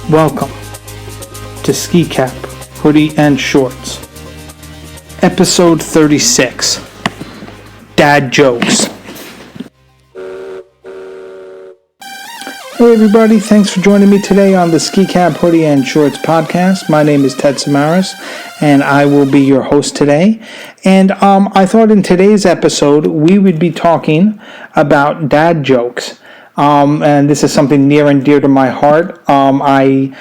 Welcome to Ski Cap, Hoodie, and Shorts. Episode 36. Dad Jokes. Hey everybody, thanks for joining me today on the Ski Cap, Hoodie, and Shorts podcast. My name is Ted Samaras, and I will be your host today. And I thought in today's episode we would be talking about dad jokes. And this is something near and dear to my heart. I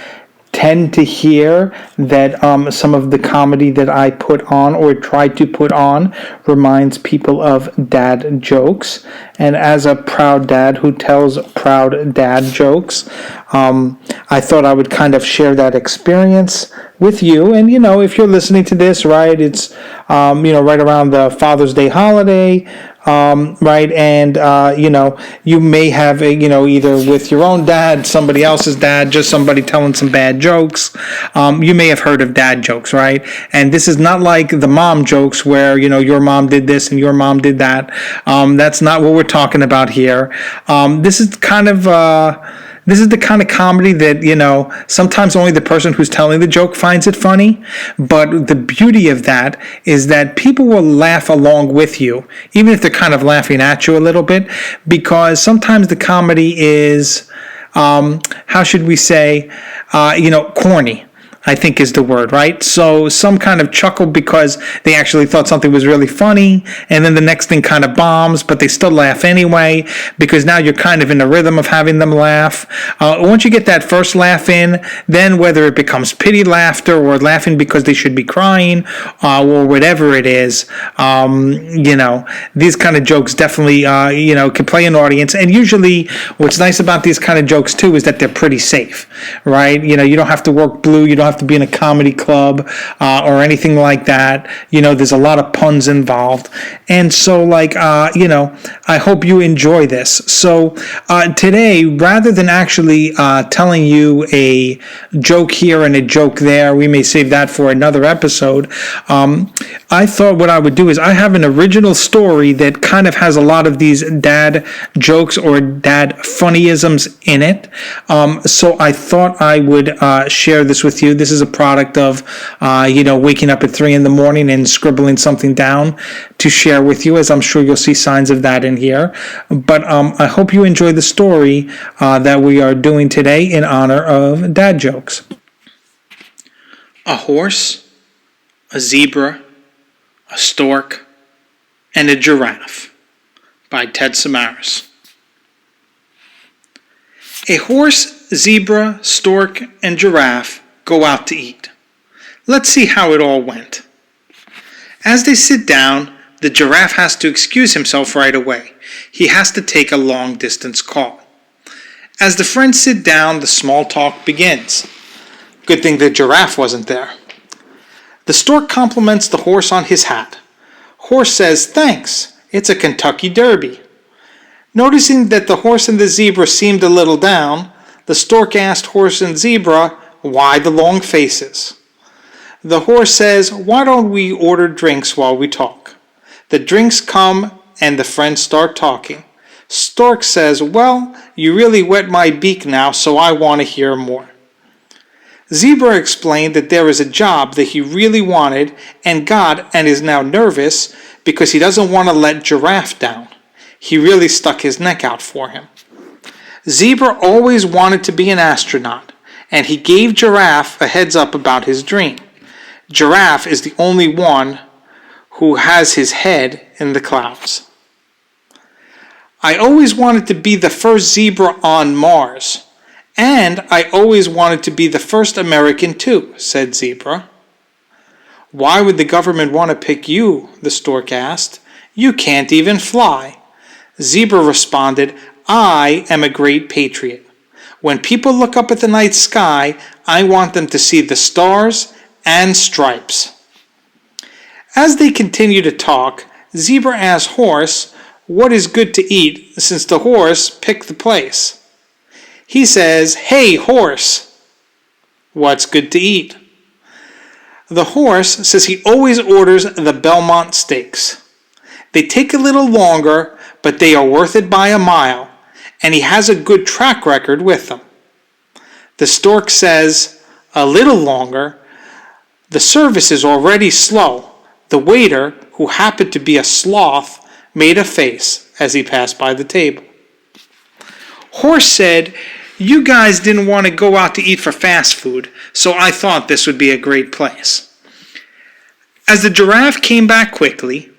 tend to hear that some of the comedy that I put on or try to put on reminds people of dad jokes. And as a proud dad who tells proud dad jokes, I thought I would kind of share that experience with you. And, if you're listening to this, right, it's, right around the Father's Day holiday, right, and, you may have, either with your own dad, somebody else's dad, just somebody telling some bad jokes. You may have heard of dad jokes, right? And this is not like the mom jokes where, your mom did this and your mom did that. That's not what we're talking about here. This is the kind of comedy that, sometimes only the person who's telling the joke finds it funny. But the beauty of that is that people will laugh along with you, even if they're kind of laughing at you a little bit, because sometimes the comedy is, how should we say, corny, I think is the word, right? So some kind of chuckle because they actually thought something was really funny, and then the next thing kind of bombs, but they still laugh anyway, because now you're kind of in the rhythm of having them laugh. Once you get that first laugh in, then whether it becomes pity laughter or laughing because they should be crying, or whatever it is, these kind of jokes definitely, can play an audience. And usually what's nice about these kind of jokes too is that they're pretty safe, right? You don't have to work blue, you don't have to be in a comedy club or anything like that. There's a lot of puns involved. And so, I hope you enjoy this. So today, rather than actually telling you a joke here and a joke there, we may save that for another episode. I thought what I would do is I have an original story that kind of has a lot of these dad jokes or dad funnyisms in it. So I thought I would share this with you. This is a product of, waking up at 3 a.m. and scribbling something down to share with you, as I'm sure you'll see signs of that in here. But I hope you enjoy the story that we are doing today in honor of dad jokes. A horse, a zebra, a stork, and a giraffe by Ted Samaras. A horse, zebra, stork, and giraffe go out to eat. Let's see how it all went. As they sit down, the giraffe has to excuse himself right away. He has to take a long-distance call. As the friends sit down, the small talk begins. Good thing the giraffe wasn't there. The stork compliments the horse on his hat. Horse says, "Thanks, it's a Kentucky Derby." Noticing that the horse and the zebra seemed a little down, the stork asked horse and zebra, "Why the long faces?" The horse says, "Why don't we order drinks while we talk?" The drinks come and the friends start talking. Stork says, "Well, you really wet my beak now, so I want to hear more." Zebra explained that there is a job that he really wanted and got and is now nervous because he doesn't want to let Giraffe down. He really stuck his neck out for him. Zebra always wanted to be an astronaut, and he gave Giraffe a heads up about his dream. Giraffe is the only one who has his head in the clouds. I always wanted to be the first zebra on Mars, and I always wanted to be the first American too, said Zebra. Why would the government want to pick you? The stork asked. You can't even fly. Zebra responded, I am a great patriot. When people look up at the night sky, I want them to see the stars and stripes. As they continue to talk, Zebra asks Horse what is good to eat since the horse picked the place. He says, Hey, horse, what's good to eat? The horse says he always orders the Belmont steaks. They take a little longer, but they are worth it by a mile, and he has a good track record with them. The stork says, "A little longer. The service is already slow." The waiter, who happened to be a sloth, made a face as he passed by the table. Horse said, "You guys didn't want to go out to eat for fast food, so I thought this would be a great place." As the giraffe came back quickly,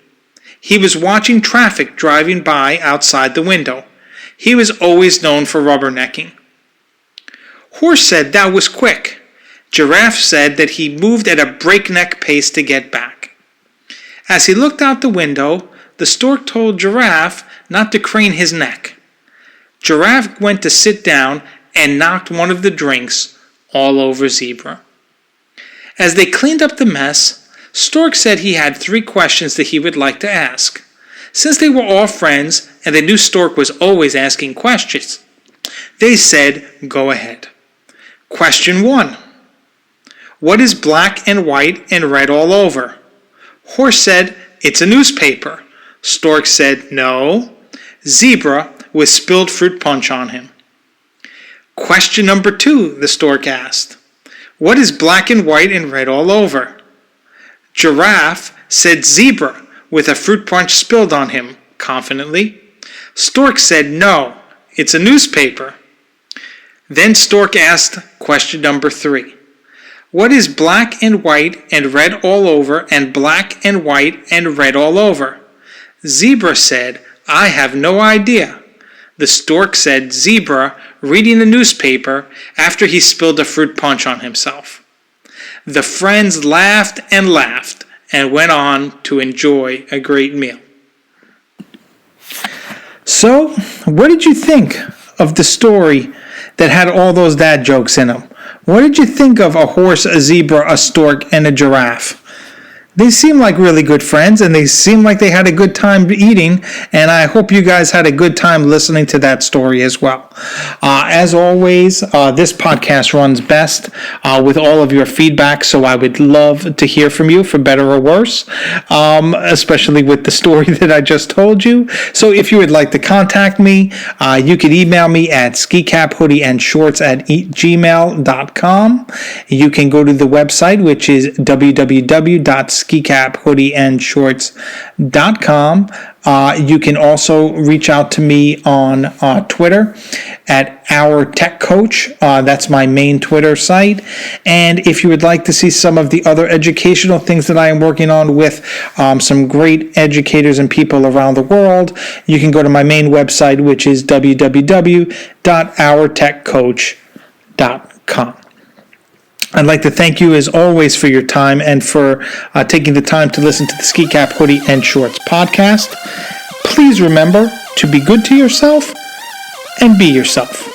he was watching traffic driving by outside the window. He was always known for rubbernecking. Horse said that was quick. Giraffe said that he moved at a breakneck pace to get back. As he looked out the window, the stork told Giraffe not to crane his neck. Giraffe went to sit down and knocked one of the drinks all over Zebra. As they cleaned up the mess, Stork said he had 3 questions that he would like to ask. Since they were all friends and they knew Stork was always asking questions, they said, "Go ahead." Question 1. What is black and white and red all over? Horse said, "It's a newspaper." Stork said, "No." Zebra with spilled fruit punch on him. Question number 2, the stork asked. What is black and white and red all over? Giraffe said zebra with a fruit punch spilled on him, confidently. Stork said, "No, it's a newspaper." Then Stork asked question number 3. What is black and white and red all over and black and white and red all over? Zebra said, "I have no idea." The stork said zebra reading the newspaper after he spilled a fruit punch on himself. The friends laughed and went on to enjoy a great meal. So, what did you think of the story that had all those dad jokes in them? What did you think of a horse, a zebra, a stork, and a giraffe? They seem like really good friends, and they seem like they had a good time eating, and I hope you guys had a good time listening to that story as well. As always, this podcast runs best with all of your feedback, so I would love to hear from you, for better or worse, especially with the story that I just told you. So if you would like to contact me, you could email me at skicaphoodieandshorts@gmail.com. You can go to the website, which is www.skicaphoodieandshorts.com. You can also reach out to me on Twitter at Our Tech Coach. That's my main Twitter site. And if you would like to see some of the other educational things that I am working on with some great educators and people around the world, you can go to my main website, which is www.ourtechcoach.com. I'd like to thank you, as always, for your time and for taking the time to listen to the Ski Cap Hoodie and Shorts podcast. Please remember to be good to yourself and be yourself.